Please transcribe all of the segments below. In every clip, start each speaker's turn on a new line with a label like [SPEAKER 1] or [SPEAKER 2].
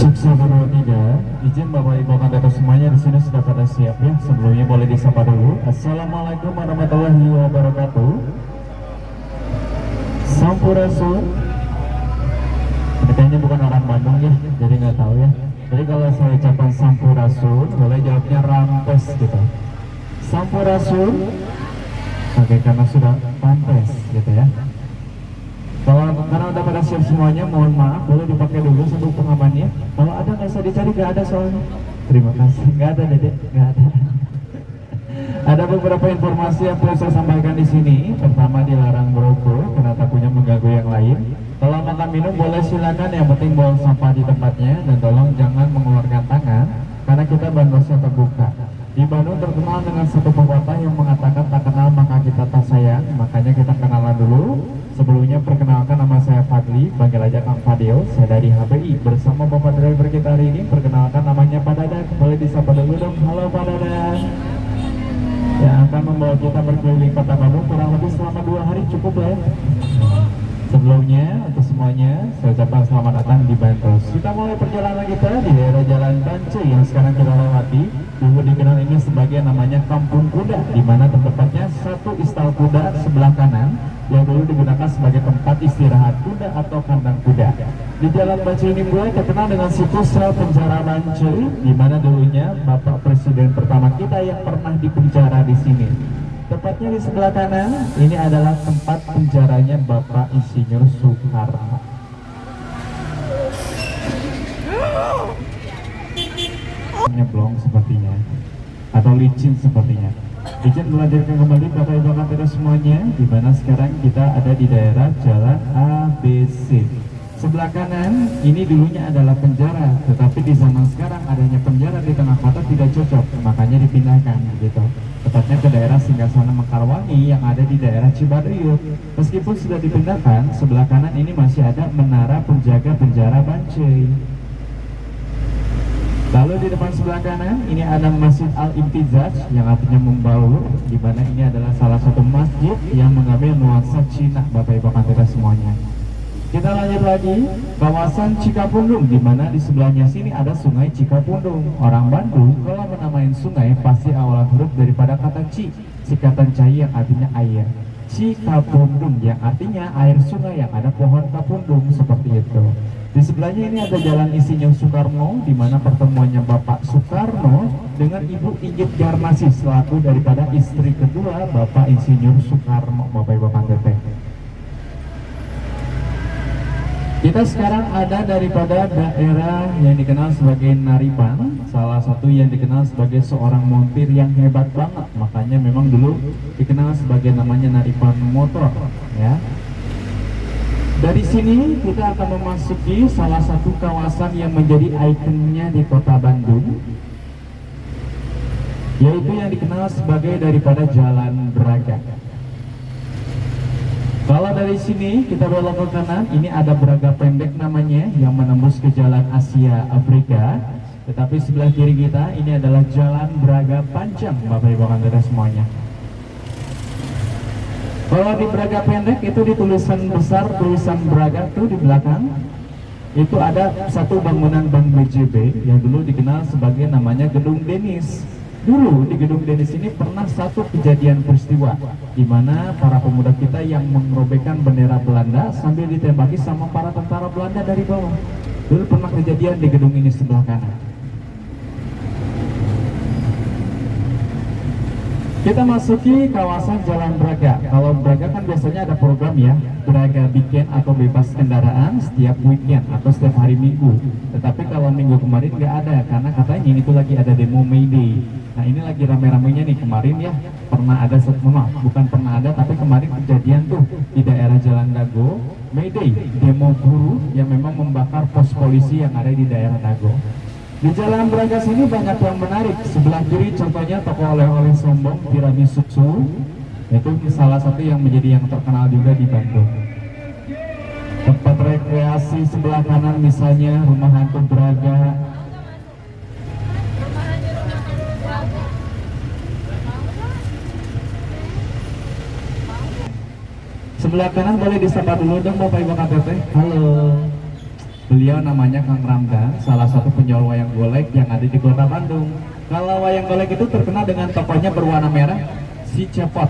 [SPEAKER 1] Sukses kedua tiga, izin Bapak Ibu Kandata semuanya di sini sudah pada siap ya. Sebelumnya boleh disapa dulu. Assalamualaikum warahmatullahi wabarakatuh. Sampurasun. Ini kayaknya bukan orang Bandung ya, jadi nggak tahu ya. Jadi kalau saya ucapkan Sampurasun, boleh jawabnya Rampes gitu. Sampurasun. Oke, karena sudah pantes gitu ya. Kalau karena udah pada siap semuanya, mohon maaf, boleh dipakai dulu sabuk pengamannya. Kalau ada nggak usah dicari, nggak ada soalnya. Terima kasih, nggak ada dedek, nggak ada. Ada beberapa informasi yang perlu saya sampaikan di sini. Pertama, dilarang merokok karena takutnya mengganggu yang lain. Kalau makan minum boleh silakan, yang penting buang sampah di tempatnya dan tolong jangan mengeluarkan tangan karena kita bandosnya terbuka. Di Bandung terkenal dengan satu pepatah yang mengatakan tak kenal maka kita tak sayang, makanya kita kenalan dulu. Sebelumnya perkenalkan, nama saya Fadli, panggil aja Kang Fadil, saya dari HBI. Bersama Bapak driver kita hari ini, perkenalkan namanya Pak Dadan. Boleh disapa dulu dong, halo Pak Dadan. Yang akan membawa kita berkeliling kota Bandung kurang lebih selama 2 hari cukup lah ya. Sebelumnya untuk semuanya saya ucapkan selamat datang di Bantos. Kita mulai perjalanan kita di daerah Jalan Bance yang sekarang kita lewati. Dulu dikenal ini sebagai namanya Kampung Kuda, di mana tempatnya satu istal kuda sebelah kanan yang dulu digunakan sebagai tempat istirahat kuda atau kandang kuda. Di Jalan Bance ini pula terkenal dengan situs sel penjara Bance, di mana dulunya Bapak Presiden pertama kita yang pernah dipenjara di sini. Tepatnya di sebelah kanan, ini adalah tempat penjaranya Bapak Insinyur Soekarno. Nyeblong sepertinya, atau licin sepertinya. Izin melanjutkan kembali Bapak Ibu kita semuanya, di mana sekarang kita ada di daerah Jalan ABC. Sebelah kanan ini dulunya adalah penjara, tetapi di zaman sekarang adanya penjara di tengah kota tidak cocok, makanya dipindahkan gitu. Tepatnya ke daerah Singgasana Mekarwangi yang ada di daerah Cibaduyut. Meskipun sudah dipindahkan, sebelah kanan ini masih ada menara penjaga penjara Bancai. Lalu di depan sebelah kanan ini ada Masjid Al-Imtizaj yang artinya membaur, di mana ini adalah salah satu masjid yang mengambil nuansa Cina, Bapak Ibu kita semuanya. Kita lanjut lagi, kawasan Cikapundung, di mana di sebelahnya sini ada Sungai Cikapundung. Orang Bandung kalau menamain sungai pasti awalan huruf daripada kata Ci, sikatan cai yang artinya air. Cikapundung yang artinya air sungai yang ada pohon kapundung, seperti itu. Di sebelahnya ini ada Jalan Insinyur Soekarno, di mana pertemuannya Bapak Soekarno dengan Ibu Inggit Garnasi selaku daripada istri kedua Bapak Insinyur Soekarno, Bapak Ibu Kandete. Kita sekarang ada daripada daerah yang dikenal sebagai Naripan, salah satu yang dikenal sebagai seorang montir yang hebat banget, makanya memang dulu dikenal sebagai namanya Naripan Motor ya. Dari sini kita akan memasuki salah satu kawasan yang menjadi ikonnya di kota Bandung, yaitu yang dikenal sebagai daripada Jalan Braga. Kalau dari sini kita belok ke kanan, ini ada Braga Pendek namanya yang menembus ke Jalan Asia Afrika. Tetapi sebelah kiri kita ini adalah Jalan Braga Panjang, Bapak Ibu Kandata semuanya. Kalau di Braga Pendek itu di tulisan besar, tulisan Braga tuh di belakang itu ada satu bangunan Bank BJB yang dulu dikenal sebagai namanya Gedung Denis. Dulu di Gedung Denis ini pernah satu kejadian peristiwa di mana para pemuda kita yang merobekkan bendera Belanda sambil ditembaki sama para tentara Belanda dari bawah. Dulu pernah kejadian di gedung ini sebelah kanan. Kita masuki kawasan Jalan Braga. Kalau Braga kan biasanya ada program ya, Braga Weekend atau bebas kendaraan setiap weekend atau setiap hari Minggu. Tetapi kalau minggu kemarin nggak ada karena katanya itu lagi ada demo May Day. Nah ini lagi rame-ramenya nih kemarin ya, pernah ada bukan pernah ada tapi kemarin kejadian tuh di daerah Jalan Dago, May Day, demo buruh yang memang membakar pos polisi yang ada di daerah Dago. Di Jalan Braga sini banyak yang menarik. Sebelah kiri contohnya toko oleh-oleh Sombong, Tiramisu, itu salah satu yang menjadi yang terkenal juga di Bandung. Tempat rekreasi sebelah kanan misalnya Rumah Hantu Braga. Sebelah kanan boleh disapa dulu dong Bapak Ibu KTP. Halo. Beliau namanya Kang Ramdan, salah satu penjual wayang golek yang ada di kota Bandung. Kalau wayang golek itu terkenal dengan tokonya berwarna merah, si Cepot.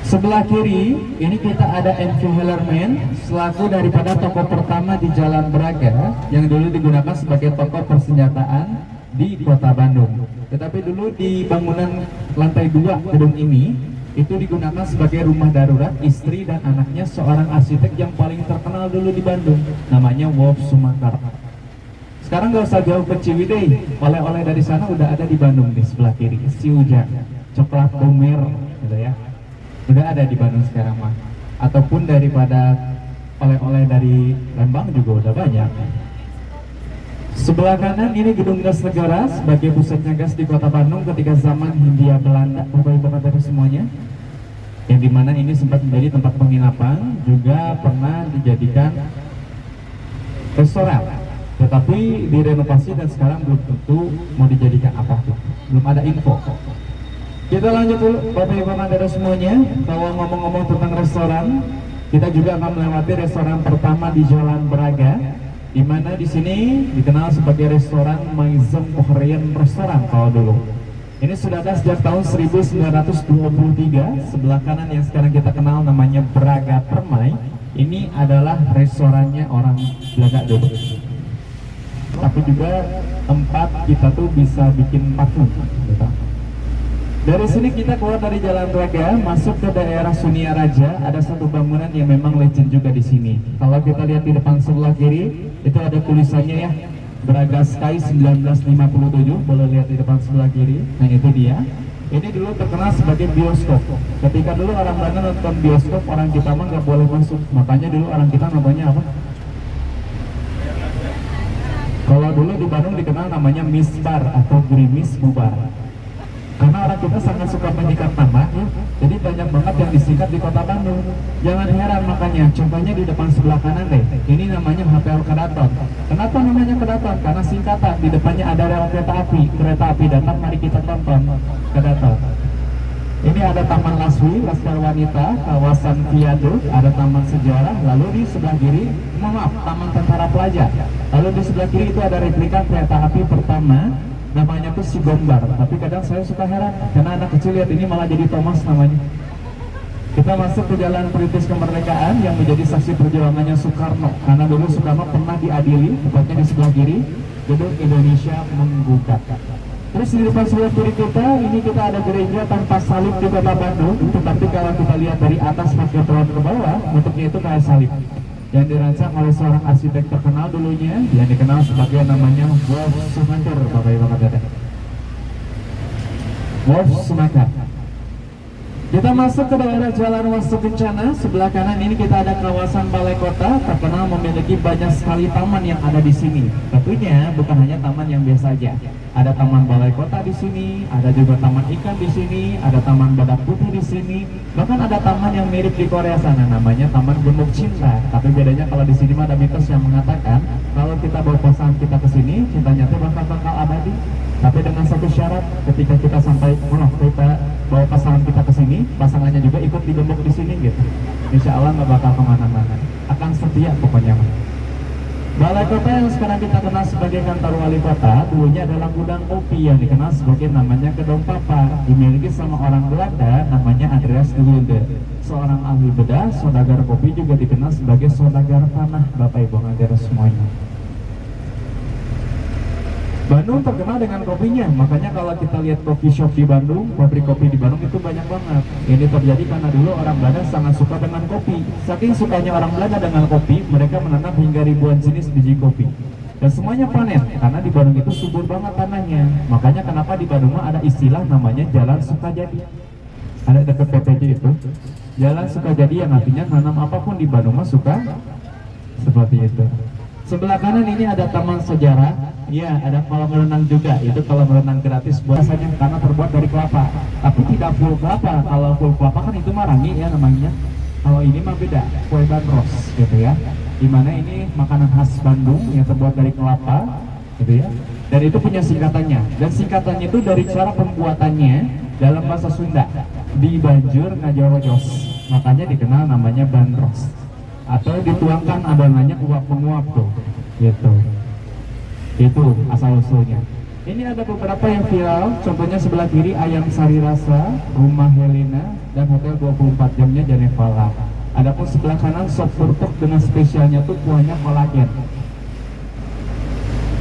[SPEAKER 1] Sebelah kiri ini kita ada MV Hellerman selaku daripada toko pertama di Jalan Braga yang dulu digunakan sebagai toko persenjataan di kota Bandung. Tetapi dulu di bangunan lantai 2 gedung ini itu digunakan sebagai rumah darurat istri dan anaknya seorang arsitek yang paling terkenal dulu di Bandung, namanya Wolf Sumakar. Sekarang nggak usah jauh ke Ciwidey, oleh-oleh dari sana udah ada di Bandung di sebelah kiri, si Ujang, coklat Bomer, gitu ya. Udah ada di Bandung sekarang mah. Ataupun daripada oleh-oleh dari Lembang juga udah banyak. Sebelah kanan ini gedung gas negara sebagai pusatnya gas di kota Bandung ketika zaman Hindia Belanda, Bapak Ibu dari semuanya. Yang dimana ini sempat menjadi tempat penginapan, juga pernah dijadikan restoran. Tetapi direnovasi dan sekarang belum tentu mau dijadikan apa tuh. Belum ada info. Kita lanjut dulu Bapak Ibu dari semuanya. Kalau ngomong-ngomong tentang restoran, kita juga akan melewati restoran pertama di Jalan Braga, di mana di sini dikenal sebagai restoran Maizem Korean Restaurant kalau dulu. Ini sudah ada sejak tahun 1923. Sebelah kanan yang sekarang kita kenal namanya Braga Permai. Ini adalah restorannya orang Belanda dulu. Tapi juga tempat kita tuh bisa bikin parfum gitu. Dari sini kita keluar dari Jalan Braga, masuk ke daerah Sunia Raja. Ada satu bangunan yang memang legend juga di sini. Kalau kita lihat di depan sebelah kiri, itu ada tulisannya ya, Braga Sky 1957. Boleh lihat di depan sebelah kiri. Nah itu dia. Ini dulu terkenal sebagai bioskop. Ketika dulu orang Belanda nonton bioskop, orang kita mah nggak boleh masuk. Makanya dulu orang kita namanya apa? Kalau dulu di Bandung dikenal namanya misbar atau gerimis bubar. Karena orang kita sangat suka menyikat nama ya. Jadi banyak banget yang disingkat di kota Bandung. Jangan heran makanya, contohnya di depan sebelah kanan deh. Ini namanya Hotel Kedaton. Kenapa namanya Kedaton? Karena singkatan, di depannya ada rel kereta api datang, mari kita tonton Kedaton. Ini ada Taman Laswi, Laskar Wanita, kawasan Viaduk, ada Taman Sejarah, lalu di sebelah kiri, Taman Tentara Pelajar. Lalu di sebelah kiri itu ada replika kereta api pertama, namanya tuh si Gombar. Tapi kadang saya suka heran, karena anak kecil lihat ini malah jadi Thomas namanya. Kita masuk ke Jalan Perintis Kemerdekaan yang menjadi saksi perjuangannya Soekarno. Karena dulu Soekarno pernah diadili, tepatnya di sebelah kiri, gedung Indonesia Menggugat. Terus di depan sebelah kiri kita, ini kita ada gereja tanpa salib di kota Bandung. Tetapi kalau kita lihat dari atas pakai turun ke bawah, bentuknya itu kayak salib. Yang dirancang oleh seorang arsitek terkenal dulunya, yang dikenal sebagai namanya Wolf Sumakar, Bapak Ibu Kadang. Wolf Sumakar. Kita masuk ke daerah Jalan Wastu Kencana. Sebelah kanan ini kita ada kawasan Balai Kota, terkenal memiliki banyak sekali taman yang ada di sini. Tentunya bukan hanya taman yang biasa saja. Ada taman Balai Kota di sini, ada juga taman ikan di sini, ada taman badak putih di sini. Bahkan ada taman yang mirip di Korea sana, namanya Taman Gembok Cinta. Tapi bedanya kalau di sini ada mitos yang mengatakan kalau kita bawa pasangan kita ke sini, cintanya itu bakal abadi. Tapi dengan satu syarat, ketika kita sampai kita bawa pasangan kita ke sini, pasangannya juga ikut digembok di sini gitu. Insya Allah nggak bakal kemana-mana, akan setia pokoknya. Balai Kota yang sekarang kita kenal sebagai kantor wali kota, dulunya adalah gudang kopi yang dikenal sebagai namanya Kedong Papa, dimiliki sama orang Belanda namanya Andreas de Wilde. Seorang ahli bedah, saudagar kopi, juga dikenal sebagai saudagar tanah, Bapak Ibu Saudara semuanya. Bandung terkenal dengan kopinya, makanya kalau kita lihat coffee shop di Bandung, pabrik kopi di Bandung itu banyak banget. Ini terjadi karena dulu orang Belanda sangat suka dengan kopi. Saking sukanya orang Belanda dengan kopi, mereka menanam hingga ribuan jenis biji kopi. Dan semuanya panen, karena di Bandung itu subur banget tanahnya. Makanya kenapa di Bandung ada istilah namanya Jalan Sukajadi. Ada dekat PPJ itu, Jalan Sukajadi, yang artinya nanam apapun di Bandung suka seperti itu. Sebelah kanan ini ada Taman Sejarah. Ya, ada kolam renang juga. Itu kolam renang gratis biasanya karena terbuat dari kelapa. Tapi tidak full kelapa. Kalau full kelapa kan itu mah rangi ya namanya. Kalau ini mah beda, kue bandros gitu ya. Dimana ini makanan khas Bandung yang terbuat dari kelapa gitu ya. Dan itu punya singkatannya. Dan singkatannya itu dari cara pembuatannya dalam bahasa Sunda, di banjur ngajawajos. Makanya dikenal namanya bandros. atau dituangkan adonannya uap penguap tuh, gitu. Itu asal usulnya. Ini ada beberapa yang viral, contohnya sebelah kiri Ayam Sari Rasa, Rumah Helena, dan Hotel 24 Jamnya Janevala. Adapun sebelah kanan sop furtok dengan spesialnya tuh kuahnya kolagen.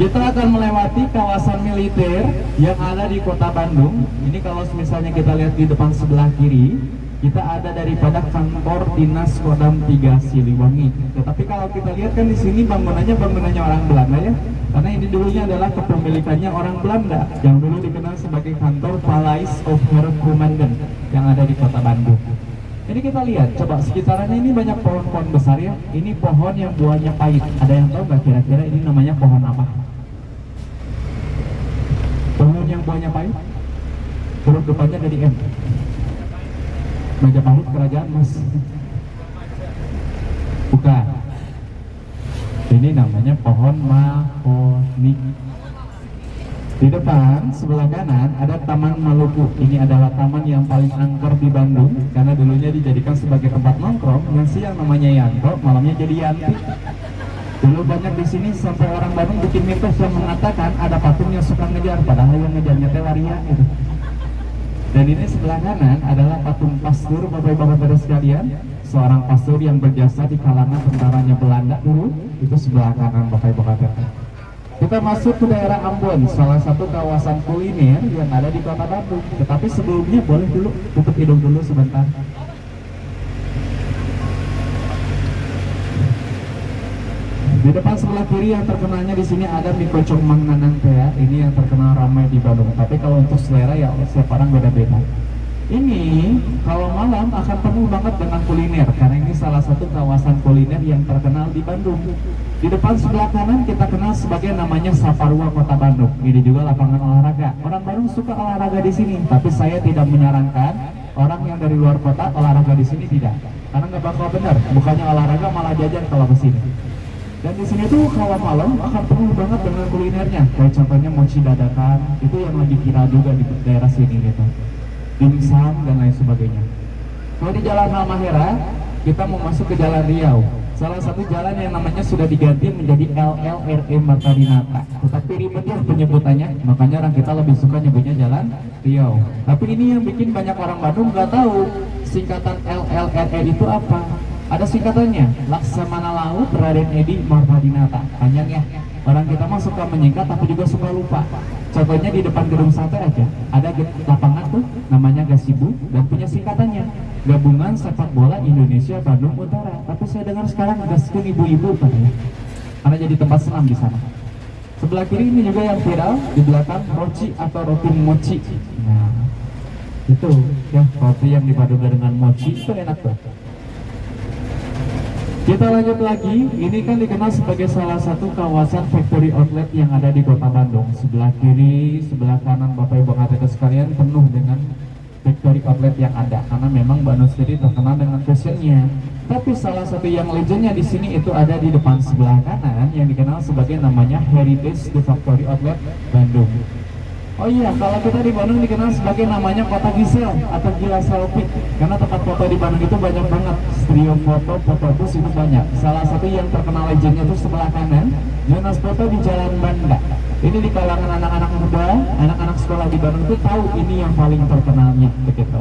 [SPEAKER 1] Kita akan melewati kawasan militer yang ada di kota Bandung. Ini kalau misalnya kita lihat di depan sebelah kiri, kita ada daripada kantor dinas Kodam 3 Siliwangi. Tetapi kalau kita lihat kan di sini bangunannya orang Belanda ya. Karena ini dulunya adalah kepemilikannya orang Belanda yang dulu dikenal sebagai kantor Palais of Her Commandant yang ada di kota Bandung. Ini kita lihat, coba sekitarannya ini banyak pohon-pohon besar ya. Ini pohon yang buahnya pahit. Ada yang tahu nggak kira-kira ini namanya pohon apa? Pohon yang buahnya pahit? Huruf depannya dari M. Majapahit Kerajaan Mas. Bukan. Ini namanya pohon mahoni. Di depan sebelah kanan ada Taman Maluku. Ini adalah taman yang paling angker di Bandung karena dulunya dijadikan sebagai tempat nongkrong. Yang siang namanya Yanto, malamnya jadi Yanti. Dulu banyak di sini sampai orang Bandung bikin mitos yang mengatakan ada patung yang suka ngejar, padahal yang ngejarnya teh waria gitu. Dan ini sebelah kanan adalah patung pastur, bapak-bapak sekalian, seorang pastur yang berjasa di kalangan tentaranya Belanda dulu. Itu sebelah kanan bapak-bapak. Kita masuk ke daerah Ambon, salah satu kawasan kuliner yang ada di kota Bandung. Tetapi sebelumnya boleh dulu tutup hidung dulu sebentar. Di depan sebelah kiri yang terkenalnya di sini ada mie kocok Mang Nanang teh. Ini yang terkenal ramai di Bandung. Tapi kalau untuk selera ya setiap orang beda-beda. Ini kalau malam akan penuh banget dengan kuliner karena ini salah satu kawasan kuliner yang terkenal di Bandung. Di depan sebelah kanan kita kenal sebagai namanya Saparua Kota Bandung. Ini juga lapangan olahraga. Orang Bandung suka olahraga di sini, tapi saya tidak menyarankan orang yang dari luar kota olahraga di sini tidak. Karena nggak bakal benar. Bukannya olahraga malah jajan kalau ke sini. Dan di sini tuh kalau malam akan penuh banget dengan kulinernya. Kayak contohnya mochi dadakan, itu yang lagi viral juga di daerah sini gitu. Dimsum dan lain sebagainya. Kalau di Jalan Halmahera, kita mau masuk ke Jalan Riau. Salah satu jalan yang namanya sudah diganti menjadi LLRE Marta Dinata. Tetapi ribet ya penyebutannya, makanya orang kita lebih suka nyebutnya Jalan Riau. Tapi ini yang bikin banyak orang Bandung nggak tahu singkatan LLRE itu apa. Ada singkatannya, Laksamana Laut Raden Edi Marta Dinata. Panjang ya. Orang kita mah suka menyingkat tapi juga suka lupa. Contohnya di depan gedung sate aja, ada lapangan tuh namanya Gasibu dan punya singkatannya Gabungan Sepak Bola Indonesia Bandung Utara. Tapi saya dengar sekarang Gaskun ibu-ibu katanya, karena jadi tempat senam di sana. Sebelah kiri ini juga yang viral, di belakang mochi atau roti mochi. Nah, itu ya roti yang dipadukan dengan mochi itu enak tuh. Kita lanjut lagi, ini kan dikenal sebagai salah satu kawasan factory outlet yang ada di kota Bandung. Sebelah kiri, sebelah kanan Bapak Ibu kakak sekalian penuh dengan factory outlet yang ada. Karena memang Bandung sendiri terkenal dengan fashionnya. Tapi salah satu yang legendnya di sini itu ada di depan sebelah kanan yang dikenal sebagai namanya Heritage The Factory Outlet Bandung. Oh iya, kalau kita di Bandung dikenal sebagai namanya kota Gisel atau gila selfie. Karena tempat foto di Bandung itu banyak banget. Studio foto, foto bus itu banyak. Salah satu yang terkenal legendnya itu sebelah kanan, Jonas Foto di Jalan Banda. Ini di kalangan anak-anak muda, anak-anak sekolah di Bandung itu tahu ini yang paling terkenalnya begitu.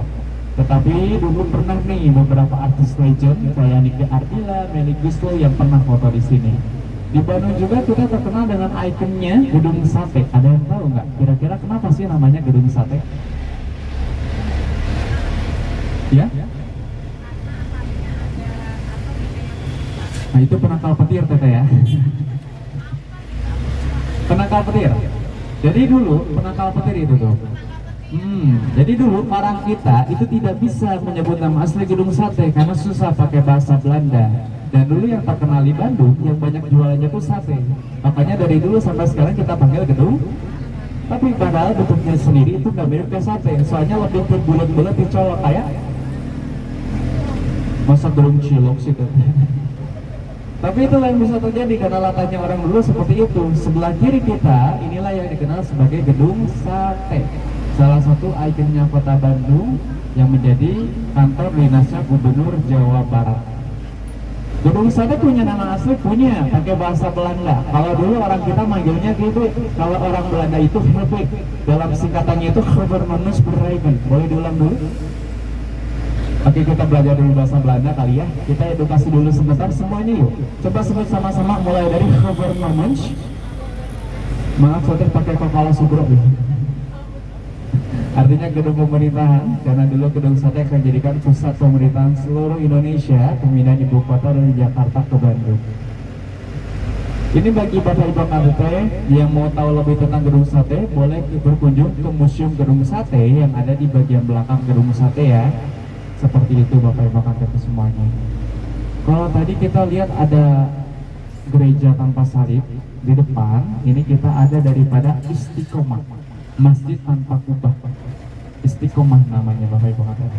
[SPEAKER 1] Tetapi dulu pernah nih beberapa artis legend kayak Nike Ardila, Melly Guslo yang pernah foto di sini. Di Bandung juga kita terkenal dengan ikonnya Gedung Sate. Ada yang tahu nggak? Kira-kira kenapa sih namanya Gedung Sate? Ya? Nah itu penangkal petir teteh ya. Penangkal petir. Jadi dulu penangkal petir itu tuh. Jadi dulu orang kita itu tidak bisa menyebut nama asli Gedung Sate karena susah pakai bahasa Belanda. Dan dulu yang terkenal di Bandung yang banyak jualannya tuh sate. Makanya dari dulu sampai sekarang kita panggil gedung. Tapi padahal bentuknya sendiri itu nggak mirip kayak sate. Soalnya lebih ke bulat-bulat dicolok kayak masa gedung cilok sih tuh. Tapi itulah yang bisa terjadi karena latahnya orang dulu seperti itu. Sebelah kiri kita inilah yang dikenal sebagai Gedung Sate. Salah satu ikonnya kota Bandung yang menjadi kantor dinasnya Gubernur Jawa Barat. Gedung sate punya nama asli, punya pakai bahasa Belanda. Kalau dulu orang kita manggilnya gitu, kalau orang Belanda itu Hebek. Dalam singkatannya itu Gebermanusbedrijven. Boleh diulang dulu? Oke, kita belajar dulu bahasa Belanda kali ya. Kita edukasi dulu sebentar semuanya yuk. Coba sebut sama-sama mulai dari Gebermanus. Maaf, saya pakai kepala subro. Artinya gedung pemerintahan, karena dulu gedung sate akan dijadikan pusat pemerintahan seluruh Indonesia, pemindahan ibu kota dari Jakarta ke Bandung. Ini bagi Bapak Ibu KBP yang mau tahu lebih tentang gedung sate, boleh berkunjung ke Museum Gedung Sate yang ada di bagian belakang gedung sate ya. Seperti itu Bapak Ibu KBP semuanya. Kalau tadi kita lihat ada gereja tanpa salib di depan, ini kita ada daripada Istiqomah, Masjid Tanpa Kubah. Istiqomah namanya Bapak Ibu KBP.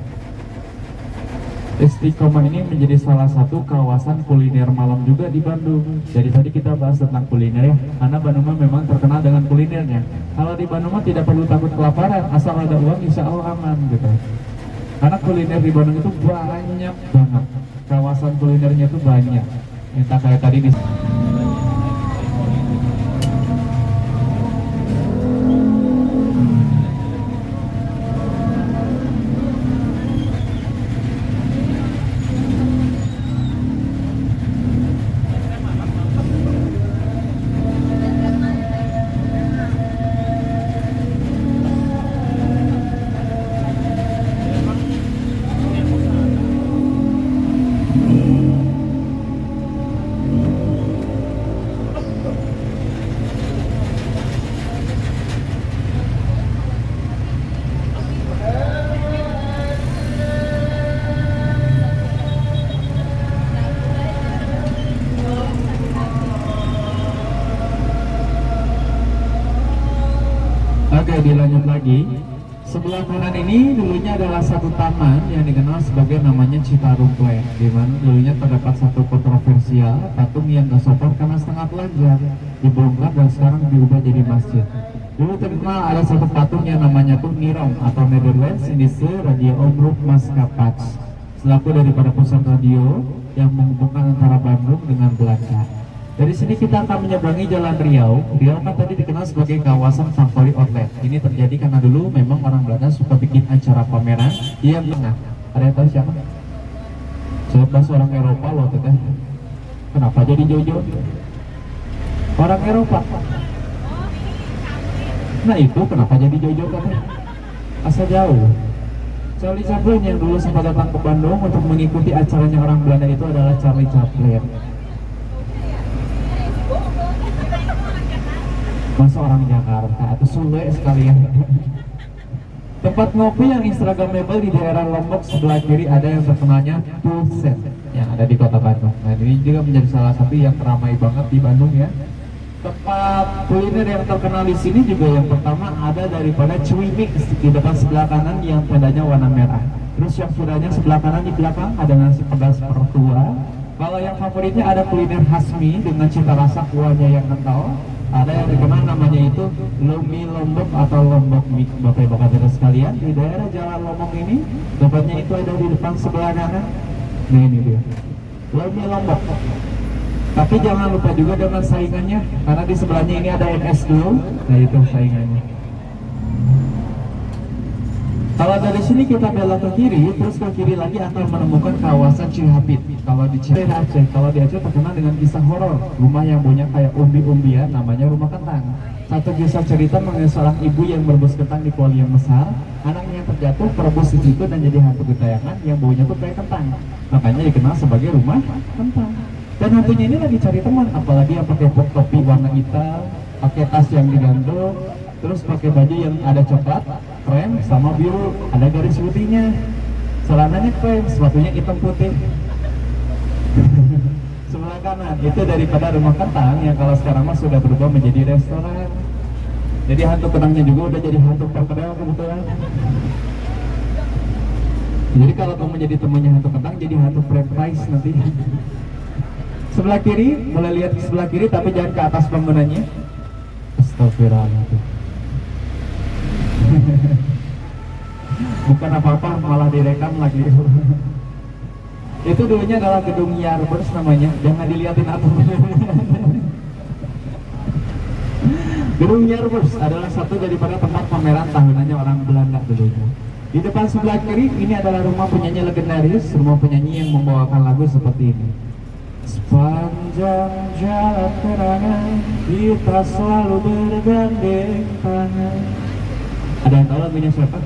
[SPEAKER 1] Istiqomah ini menjadi salah satu kawasan kuliner malam juga di Bandung. Jadi tadi kita bahas tentang kuliner ya, karena Bandung memang terkenal dengan kulinernya. Kalau di Bandung tidak perlu takut kelaparan, asal ada uang insya Allah aman gitu. Karena kuliner di Bandung itu banyak banget, kawasan kulinernya itu banyak. Entah kayak tadi di Oke, dilanjut lagi. Sebelah kanan ini dulunya adalah satu taman yang dikenal sebagai namanya Citarum Plan, di mana dulunya terdapat satu kontroversial patung yang gak sopan karena setengah telanjang, dibongkar dan sekarang diubah jadi masjid. Dulu terkenal ada satu patung yang namanya tuh Nirong atau Netherlands Indische Radio Omroep Maskapat, selaku daripada pusat radio yang menghubungkan antara Bandung dengan Belanda. Dari sini kita akan menyeberangi Jalan Riau. Riau kan tadi dikenal sebagai kawasan favorit outlet. Ini terjadi karena dulu memang orang Belanda suka bikin acara pameran di tengah. Ada yang tahu siapa? Siapa seorang Eropa loh teteh. Kenapa jadi Jojo? Orang Eropa. Nah itu kenapa jadi Jojo katanya? Asal jauh. Charlie Chaplin yang dulu sempat datang ke Bandung untuk mengikuti acaranya orang Belanda itu adalah Charlie Chaplin. Masa orang Jakarta atau Sule sekalian. Tempat ngopi yang instagramable di daerah Lombok sebelah kiri ada yang terkenalnya Pulset yang ada di kota Bandung. Nah ini juga menjadi salah satu yang ramai banget di Bandung ya. Tempat kuliner yang terkenal di sini juga yang pertama ada daripada Cuy Mix di depan sebelah kanan yang tandanya warna merah. Terus yang sudahnya sebelah kanan di belakang ada nasi pedas pertua. Kalau yang favoritnya ada kuliner khasmi dengan cita rasa kuahnya yang kental. Ada yang dikenal namanya itu Lumi Lombok atau Lombok Mix. Bapak Ibu Kader sekalian, di daerah Jalan Lombok ini tempatnya itu ada di depan sebelah kanan. Nah ini dia Lumi Lombok. Tapi jangan lupa juga dengan saingannya, karena di sebelahnya ini ada NS Glow. Nah itu saingannya. Kalau dari sini kita belok ke kiri, terus ke kiri lagi akan menemukan kawasan Cihapit. Kalau di Aceh, kalau di Aceh terkenal dengan kisah horor, rumah yang punya kayak umbi-umbian, namanya rumah kentang. Satu kisah cerita mengenai seorang ibu yang merebus kentang di kuali yang besar, anaknya yang terjatuh merebus di situ dan jadi hantu gentayangan yang baunya tuh kayak kentang. Makanya dikenal sebagai rumah kentang. Dan hantunya ini lagi cari teman, apalagi yang pakai topi warna hitam, pakai tas yang digantung, terus pakai baju yang ada coklat, krem sama biru, ada garis putihnya, celananya krem, sepatunya hitam putih. Sebelah kanan itu daripada rumah kentang yang kalau sekarang mah sudah berubah menjadi restoran. Jadi hantu kentangnya juga udah jadi hantu perkedel kebetulan. Jadi kalau kamu jadi temannya hantu kentang, jadi hantu franchise nanti. Sebelah kiri, boleh lihat di sebelah kiri tapi jangan ke atas bangunannya. Astagfirullahaladzim. Bukan apa-apa, malah direkam lagi. Itu dulunya adalah gedung Yarbers namanya, jangan dilihatin atau Gedung Yarbers adalah satu daripada tempat pameran tahunannya orang Belanda dulunya. Di depan sebelah kiri ini adalah rumah penyanyi legendaris, rumah penyanyi yang membawakan lagu seperti ini. Sepanjang jalan kenangan kita selalu bergandeng tangan. Ada yang tahu lagunya siapa?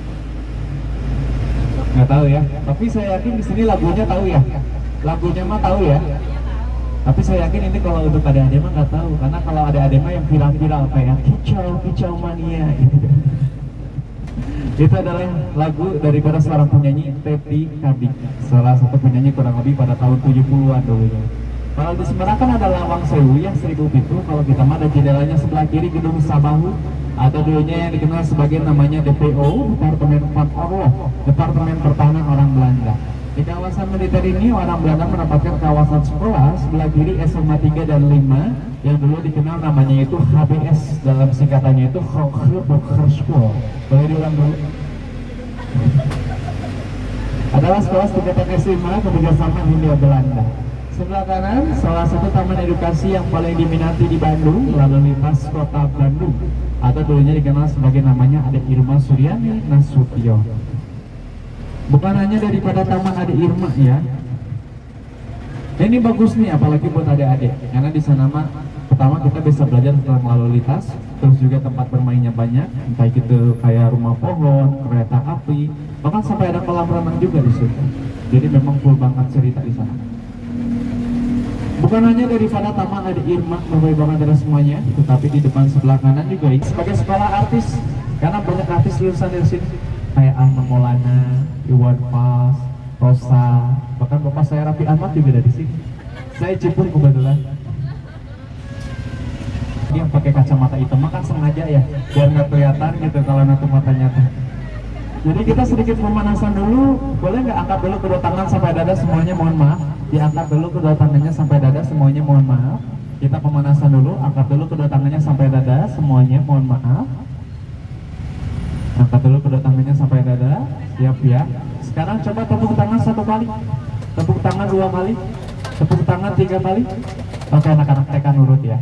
[SPEAKER 1] Nggak tahu ya. Tapi saya yakin di sini lagunya tahu ya. Lagunya mah tahu ya. Tapi saya yakin ini kalau untuk adik-adik mah nggak tahu, karena kalau adik-adik mah yang viral-viral kayak kicau kicau mania gitu. Itu adalah lagu daripada seorang penyanyi Teti Kadik, salah satu penyanyi kurang lebih pada tahun 70-an dulunya. Kalau di Semarang kan ada Lawang Sewu ya, 1000 Pitu. Kalau kita mah ada jendelanya sebelah kiri gedung Sabahu, atau dulunya yang dikenal sebagai namanya DPO, Departemen Van Orlog, Departemen Pertahanan Orang Belanda. Di kawasan militer ini orang Belanda menempatkan kawasan sekolah sebelah kiri SMA 3 dan 5 yang dulu dikenal namanya itu HBS, dalam singkatannya itu Hogeschool. Boleh diulang dulu? Adalah sekolah tingkatan SMA kerjasama Hindia Belanda. Sebelah kanan, salah satu taman edukasi yang paling diminati di Bandung, lalu lintas kota Bandung, atau dulunya dikenal sebagai namanya ada Irma Suryani Nasution. Bukan hanya daripada Taman Ade Irma ya. Ini bagus nih apalagi buat adik-adik, karena di sana mah pertama kita bisa belajar tentang lalu lintas, terus juga tempat bermainnya banyak, entah itu kayak rumah pohon, kereta api, bahkan sampai ada kolam renang juga di situ. Jadi memang full banget cerita di sana. Bukan hanya daripada Taman Ade Irma, Bapak Ibu adalah semuanya, tetapi di depan sebelah kanan juga sebagai sekolah artis, karena banyak artis lulusan dari sini, kayak Ahmad Maulana, Iwan Fals, Rosa, bahkan bapak saya Raffi Ahmad juga dari sini. Saya Cipul kebetulan. Dia pakai kacamata hitam, makan sengaja ya, biar nggak kelihatan gitu kalau nutup matanya tuh. Jadi kita sedikit pemanasan dulu, boleh nggak angkat dulu kedua tangan sampai dada semuanya, mohon maaf. Diangkat dulu kedua tangannya sampai dada semuanya, mohon maaf. Kita pemanasan dulu, angkat dulu kedua tangannya sampai dada semuanya, mohon maaf. Angkat dulu kedua tangannya sampai dada, siap ya. Sekarang coba tepuk tangan 1 kali, tepuk tangan 2 kali, tepuk tangan 3 kali. Oke anak-anak TK nurut ya.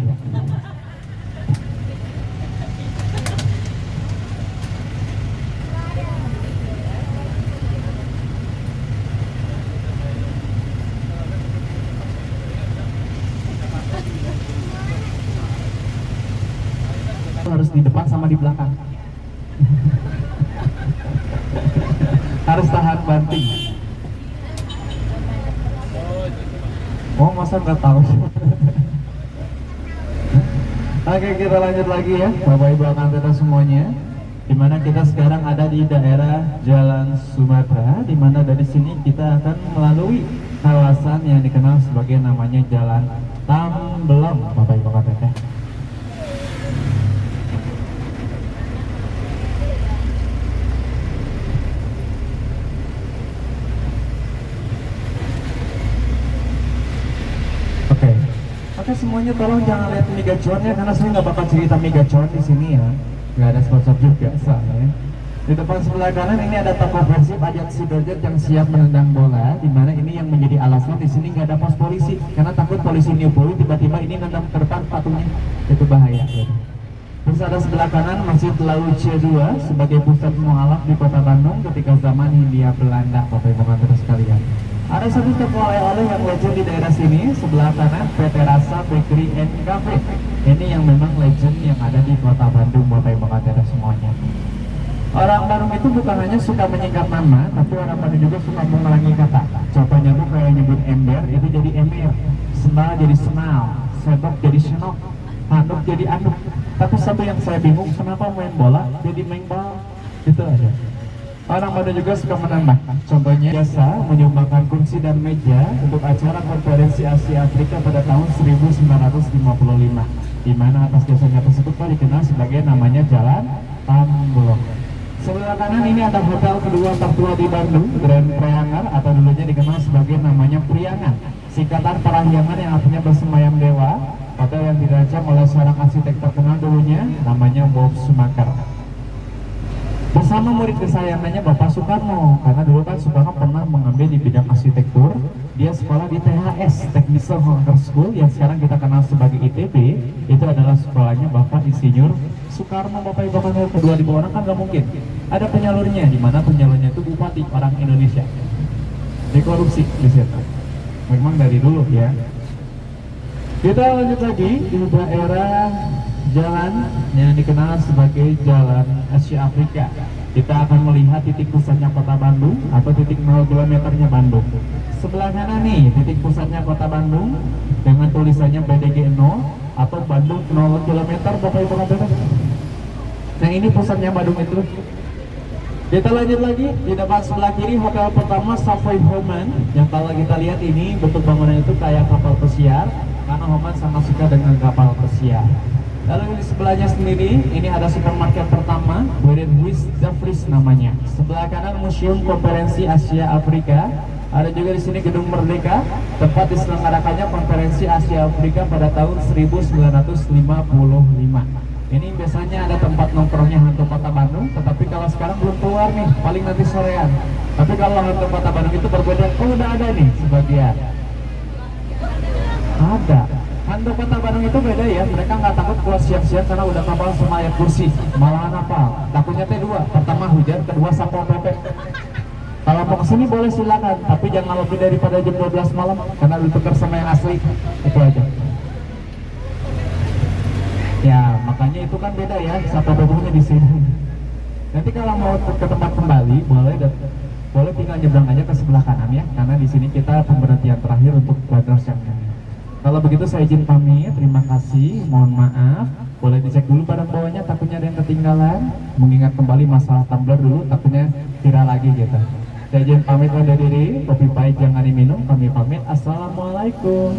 [SPEAKER 1] Harus di depan sama di belakang. Harus tahan banting. Oh masa nggak tahu? Oke kita lanjut lagi ya Bapak Ibu akan semuanya. Dimana kita sekarang ada di daerah Jalan Sumatera, dimana dari sini kita akan melalui kawasan yang dikenal sebagai namanya Jalan Tambelong Bapak Ibu akan teteh. Oke semuanya tolong jangan lihat megacornya, karena saya nggak bakal cerita megacor di sini ya, nggak ada sponsor juga soalnya. Di depan sebelah kanan ini ada toko Persib Ajat Sidoarjo yang siap menendang bola, dimana ini yang menjadi alasan di sini nggak ada pos polisi, karena takut polisi Newpoli tiba-tiba ini nendang ke depan patungnya, itu bahaya. Gitu. Terus ada sebelah kanan Masjid Laut C2 sebagai pusat mualaf di kota Bandung ketika zaman Hindia Belanda, Bapak Ibu terus sekalian. Ada satu toko oleh-oleh yang legend di daerah sini, sebelah kanan PT Rasa Bakery and Cafe. Ini yang memang legend yang ada di kota Bandung, Bapak Ibu terus semuanya. Orang Bandung itu bukan hanya suka menyingkat nama, tapi orang Bandung juga suka mengulangi kata. Contohnya tuh kayak nyebut ember, itu jadi ember, senal jadi senal, sendok jadi senok, handuk jadi anduk. Tapi satu yang saya bingung, kenapa main bola jadi main bal? Itu aja. Orang Bandung juga suka menambahkan, contohnya biasa menyumbangkan kursi dan meja untuk acara konferensi Asia Afrika pada tahun 1955, di mana atas jasanya tersebut dikenal sebagai namanya Jalan Tambelong. Sebelah kanan ini ada hotel kedua tertua di Bandung, Grand Priangar, atau dulunya dikenal sebagai namanya Priangan, singkatan Parahyangan yang artinya bersemayam dewa. Hotel yang dirancang oleh seorang arsitek terkenal dulunya namanya Bob Schumacher. bersama murid kesayangannya Bapak Soekarno, karena dulu kan Soekarno pernah mengambil di bidang arsitektur. Dia sekolah di THS, Technical Hongkong School, yang sekarang kita kenal sebagai ITB. Itu adalah sekolahnya Bapak Insinyur Soekarno. Bapak Ibu kan kedua di orang kan gak mungkin. Ada penyalurnya, di mana penyalurnya itu bupati orang Indonesia. Dikorupsi di situ. Memang dari dulu ya. Kita lanjut lagi di daerah jalan yang dikenal sebagai Jalan Asia Afrika. Kita akan melihat titik pusatnya kota Bandung atau titik 0 kilometernya Bandung. Sebelah kanan nih titik pusatnya kota Bandung dengan tulisannya BDG 0 atau Bandung 0 kilometer. Bapak Ibu Bapak. Nah ini pusatnya Bandung itu. Kita lanjut lagi di depan sebelah kiri hotel pertama Savoy Homan, yang kalau kita lihat ini bentuk bangunan itu kayak kapal pesiar karena Homan sangat suka dengan kapal pesiar. Lalu di sebelahnya sendiri, ini ada supermarket pertama, Wish Jeffries namanya. Sebelah kanan Museum Konferensi Asia Afrika. Ada juga di sini Gedung Merdeka, tempat diselenggarakannya Konferensi Asia Afrika pada tahun 1955. Ini biasanya ada tempat nongkrongnya hantu kota Bandung, tetapi kalau sekarang belum keluar nih, paling nanti sorean. Tapi kalau hantu kota Bandung itu berbeda, udah ada nih sebagian. Ada. Hantu kota Bandung itu beda ya, mereka nggak takut keluar siang-siang karena udah kapal sama air kursi. Malahan apa? Takutnya dua, pertama hujan, kedua satpol pp. Kalau mau kesini boleh silakan, tapi jangan lebih daripada jam 12 malam karena ditukar sama yang asli. Itu aja. Ya makanya itu kan beda ya, satpol pp-nya di sini. Nanti kalau mau ke tempat kembali boleh tinggal nyebrang aja ke sebelah kanan ya, karena di sini kita pemberhentian terakhir untuk brothers yang ini. Kalau begitu saya izin pamit, terima kasih, mohon maaf. Boleh dicek dulu barang bawahnya, takutnya ada yang ketinggalan. Mengingat kembali masalah tumbler dulu, takutnya viral lagi gitu. Saya izin pamit undur diri, kopi pahit jangan diminum, kami pamit. Assalamualaikum.